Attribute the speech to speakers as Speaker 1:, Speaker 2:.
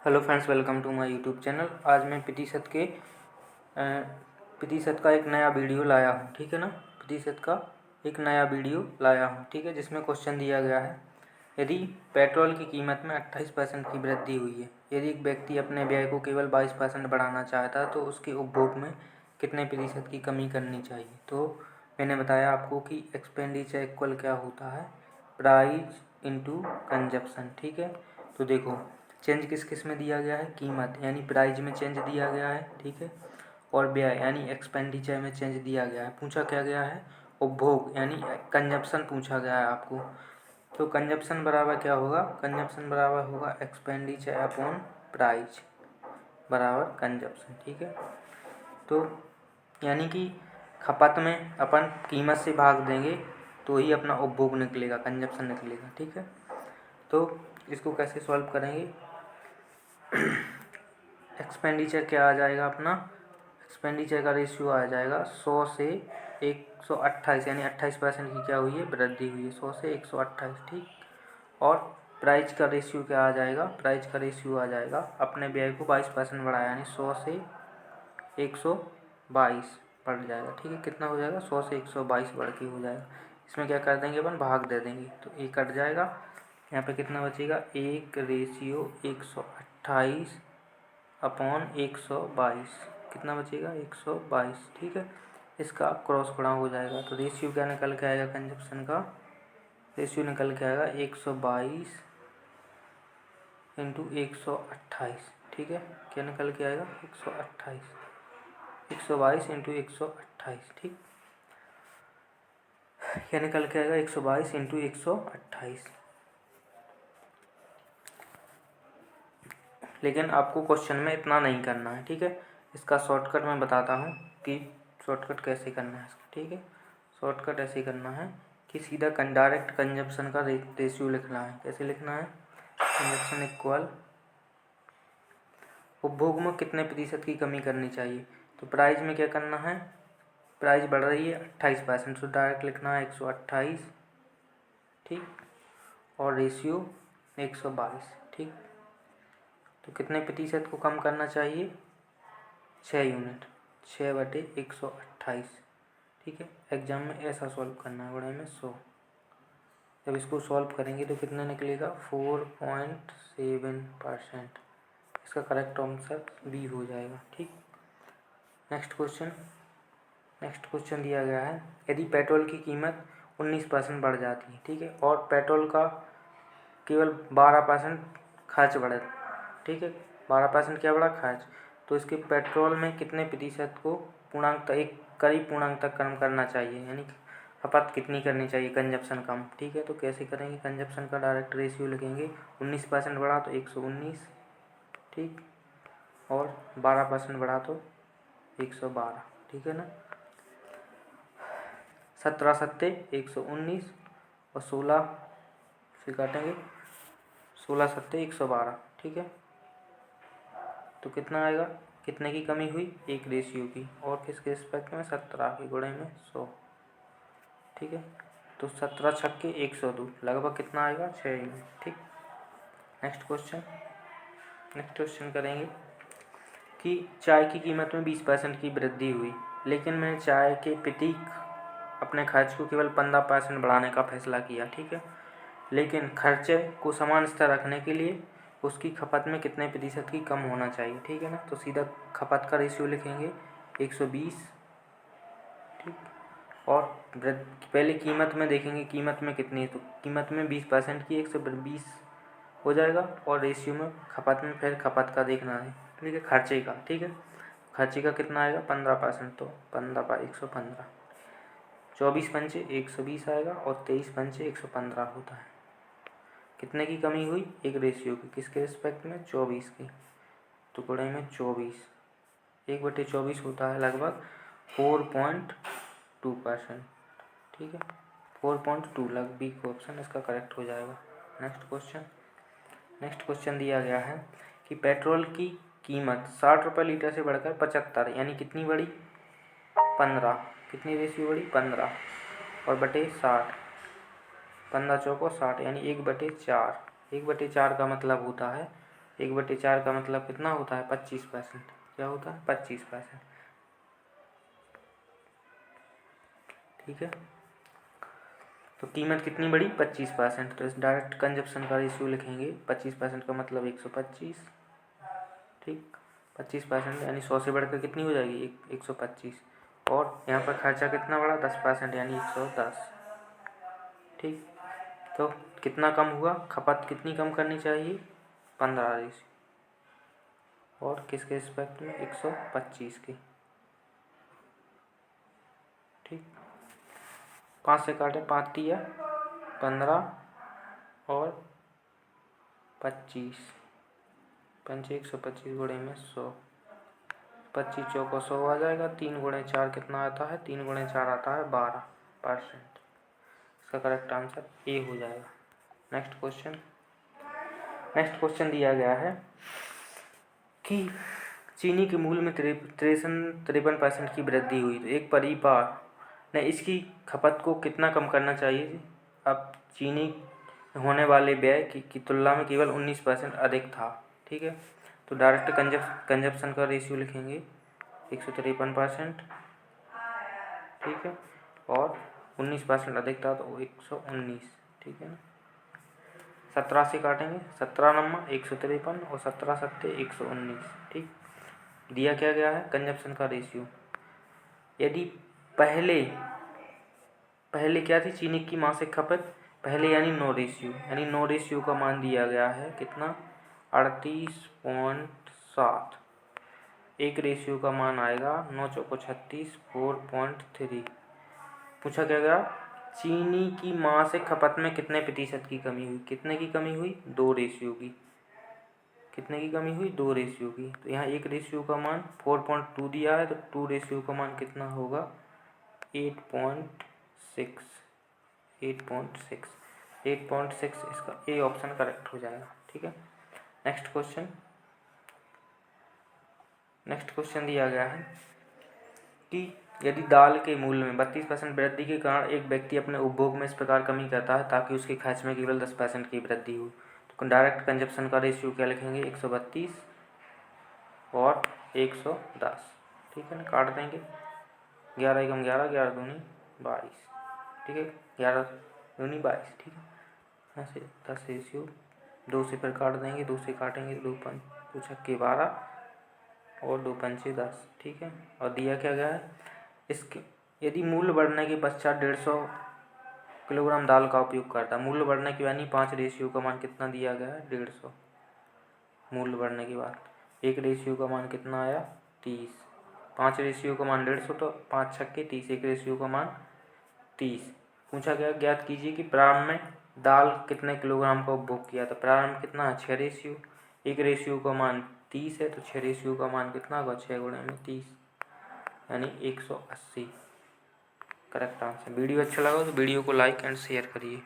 Speaker 1: Hello friends, welcome to my YouTube channel. आज मैं प्रतिशत का एक नया वीडियो लाया हूँ, ठीक है ना। प्रतिशत का एक नया वीडियो लाया हूँ, ठीक है, जिसमें क्वेश्चन दिया गया है। यदि पेट्रोल की कीमत में 28% की वृद्धि हुई है, यदि एक व्यक्ति अपने व्यय को केवल 22% बढ़ाना चाहता है तो उसके उपभोग में कितने प्रतिशत की कमी करनी चाहिए। तो मैंने बताया आपको कि एक्सपेंडिचर इक्वल क्या होता है, प्राइस इनटू कंजप्शन, ठीक है। तो देखो, चेंज किस किस में दिया गया है, कीमत यानी प्राइस में चेंज दिया गया है, ठीक है, और व्यय यानी एक्सपेंडिचर में चेंज दिया गया है। पूछा क्या गया है, उपभोग यानी कंजप्शन पूछा गया है आपको। तो कंजप्शन बराबर क्या होगा, कंजप्शन बराबर होगा एक्सपेंडिचर अपॉन प्राइस बराबर कंजप्शन, ठीक है। तो यानी कि खपत में अपन कीमत से भाग देंगे तो ही अपना उपभोग निकलेगा, कंजप्शन निकलेगा, ठीक है। तो इसको कैसे सॉल्व करेंगे, एक्सपेंडिचर क्या आ जाएगा अपना, एक्सपेंडिचर का रेशियो आ जाएगा 100 से 128, यानी 28% की क्या हुई है, वृद्धि हुई है, 100 से 128, ठीक। और प्राइस का रेशियो क्या आ जाएगा, प्राइस का रेशियो आ जाएगा अपने व्यय को 22% बढ़ाया, यानी 100 से 122 बढ़ जाएगा, ठीक है। कितना हो जाएगा, 100 से 122 बढ़ के हो जाएगा। इसमें क्या कर देंगे अपन, भाग दे देंगे तो ये कट जाएगा। यहाँ पे कितना बचेगा, 1/128 अपॉन 122, कितना बचेगा, 122, ठीक है। इसका क्रॉस गुणा हो जाएगा तो रेशियो क्या निकल के आएगा, कंजप्शन का रेशियो निकल के आएगा 122 इंटू 128, ठीक है। क्या निकल के आएगा, 128, 122 इंटू 128, ठीक। क्या निकल के आएगा, 122 इंटू 128। लेकिन आपको क्वेश्चन में इतना नहीं करना है, ठीक है। इसका शॉर्टकट मैं बताता हूँ कि शॉर्टकट कैसे करना है इसका, ठीक है। शॉर्टकट ऐसे करना है कि सीधा डायरेक्ट कंजप्शन का रेशियो लिखना है। कैसे लिखना है, कंजप्शन इक्वल उपभोग में कितने प्रतिशत की कमी करनी चाहिए। तो प्राइस में क्या करना है, प्राइस बढ़ रही है 28%, तो डायरेक्ट लिखना है 128, ठीक, और रेशियो 122, ठीक। तो कितने प्रतिशत को कम करना चाहिए, 6 यूनिट, 6/128, ठीक है। एग्जाम में ऐसा सॉल्व करना है, बड़े में 100। जब इसको सॉल्व करेंगे तो कितना निकलेगा, 4.7%। इसका करेक्ट आंसर बी हो जाएगा, ठीक। नेक्स्ट क्वेश्चन दिया गया है, यदि पेट्रोल की कीमत 19% बढ़ जाती है, ठीक है, और पेट्रोल का केवल 12% खर्च बढ़े, ठीक है, 12% क्या बढ़ा, खर्च, तो इसके पेट्रोल में कितने प्रतिशत को पूर्णांक तक, एक करीब पूर्णांक तक कम करना चाहिए, यानी खपत कितनी करनी चाहिए, कंजप्शन कम, ठीक है। तो कैसे करेंगे, कंजप्शन का डायरेक्ट रेशियो लिखेंगे, 19% बढ़ा तो 119, ठीक, और 12% बढ़ा तो 112, ठीक है ना। 17 सत्ते 119 और 16 से काटेंगे, 16 सत्ते 112, ठीक है। तो कितना आएगा, कितने की कमी हुई, एक रेशियो की, और किसके रिस्पेक्ट में, 17 के गुणे में 100, ठीक है। तो 17 छक्के 102, लगभग कितना आएगा, 6 यूनिट, ठीक। नेक्स्ट क्वेश्चन करेंगे कि चाय की कीमत में 20% की वृद्धि हुई, लेकिन मैंने चाय के प्रति अपने खर्च को केवल 15% बढ़ाने का फैसला किया, ठीक है। लेकिन खर्चे को समान स्तर रखने के लिए उसकी खपत में कितने प्रतिशत की कम होना चाहिए, ठीक है ना। तो सीधा खपत का रेशियो लिखेंगे 120, ठीक, और पहले कीमत में देखेंगे, कीमत में कितनी है, तो कीमत में 20% की 120 हो जाएगा, और रेशियो में खपत में फिर खपत का देखना है, ठीक है, खर्चे का, ठीक है। खर्चे का कितना आएगा, 15%, तो 15/115, 24 पंचे 120 आएगा, और 23 पंचे 115 होता है। कितने की कमी हुई, एक रेशियो की, किसके रिस्पेक्ट में, 24 की, तो गुणे में 24, 1/24 होता है लगभग 4.2%, ठीक है, 4.2, लग बी का ऑप्शन इसका करेक्ट हो जाएगा। नेक्स्ट क्वेश्चन दिया गया है कि पेट्रोल की कीमत 60 रुपये लीटर से बढ़कर 75, यानी कितनी बढ़ी, 15, कितनी रेशियो बढ़ी, 15 और बटे 60, 15 चौको 60, यानी 1/4, 1/4 का मतलब होता है 1/4 का मतलब कितना होता है? 25%। क्या होता है? 25%। ठीक है, तो कीमत कितनी बढ़ी? 25%। तो इस डायरेक्ट कंजप्शन का रेशियो लिखेंगे। 25% का मतलब 125। ठीक, 25% यानी 100 से बढ़कर कितनी हो जाएगी? 125। और यहाँ पर खर्चा कितना बढ़ा? 10% यानी 110। ठीक, तो कितना कम हुआ? खपत कितनी कम करनी चाहिए? 15 रेशियो। और किसके रिस्पेक्ट में? 125 की। ठीक, 5 से काटे, 5 तिया 15 और 25, 125 गुणे में 100, 25 चौको 100 आ जाएगा। 3 गुणे 4 कितना आता है? 3 गुणे 4 आता है 12%। इसका करेक्ट आंसर ए हो जाएगा। नेक्स्ट क्वेश्चन दिया गया है कि चीनी के मूल्य में 53% की वृद्धि हुई, तो एक परिवार ने इसकी खपत को कितना कम करना चाहिए? अब चीनी होने वाले व्यय की तुलना में केवल 19% अधिक था। ठीक है, तो डायरेक्ट कंजप्शन का रेशियो लिखेंगे 153%। ठीक है, और 19% अधिक था तो 119। ठीक है ना, 17 से काटेंगे, 17 नंबर 153 और 17 सत्ते 119। ठीक, दिया क्या गया है? कंजप्शन का रेशियो। यदि पहले क्या थी चीनी की मासिक खपत? पहले यानी 9 रेशियो, यानी 9 रेशियो का मान दिया गया है कितना? 38.7। एक रेशियो का मान आएगा 9 चौको 36, 4.3। पूछा क्या गया? चीनी की मासिक खपत में कितने प्रतिशत की कमी हुई? कितने की कमी हुई? 2 रेशियो की। कितने की कमी हुई? 2 रेशियो की। तो यहाँ एक रेशियो का मान 4.2 दिया है, तो 2 रेशियो का मान कितना होगा? 8.6। 8.6 इसका ए ऑप्शन करेक्ट हो जाएगा। ठीक है, नेक्स्ट क्वेश्चन दिया गया है कि यदि दाल के मूल्य में 32% वृद्धि के कारण एक व्यक्ति अपने उपभोग में इस प्रकार कमी करता है ताकि उसके खर्च में केवल 10% की वृद्धि हो, तो डायरेक्ट कंजप्शन का रेशियो क्या लिखेंगे? 132 और 110। ठीक है ना, काट देंगे। 11 एकम 11, 11 दूनी 22। ठीक है, 11 दूनी 22। ठीक है, यहाँ से 10 रेशियो 2 से फिर काट देंगे, 2 से काटेंगे, 2 छक्के 12 और 2 पंचे 10। ठीक है, और दिया क्या गया है? इसके यदि मूल्य बढ़ने के पश्चात 150 किलोग्राम दाल का उपयोग करता है, मूल्य बढ़ने के यानी 5 रेशियो का मान कितना दिया गया है? 150। मूल्य बढ़ने के बाद एक रेशियो का मान कितना आया? 30। 5 रेशियो का मान 150, तो 5 छक्के 30, एक रेशियो का मान 30। पूछा गया ज्ञात कीजिए कि प्रारंभ में दाल कितने किलोग्राम का उपभोग किया? तो प्रारंभ कितना है? 6 रेशियो। एक रेशियो का मान 30 है, तो 6 रेशियो का मान कितना होगा? 6 गुणे में 30 यानी 180। Correct answer. वीडियो अच्छा लगा तो वीडियो को लाइक एंड शेयर करिए।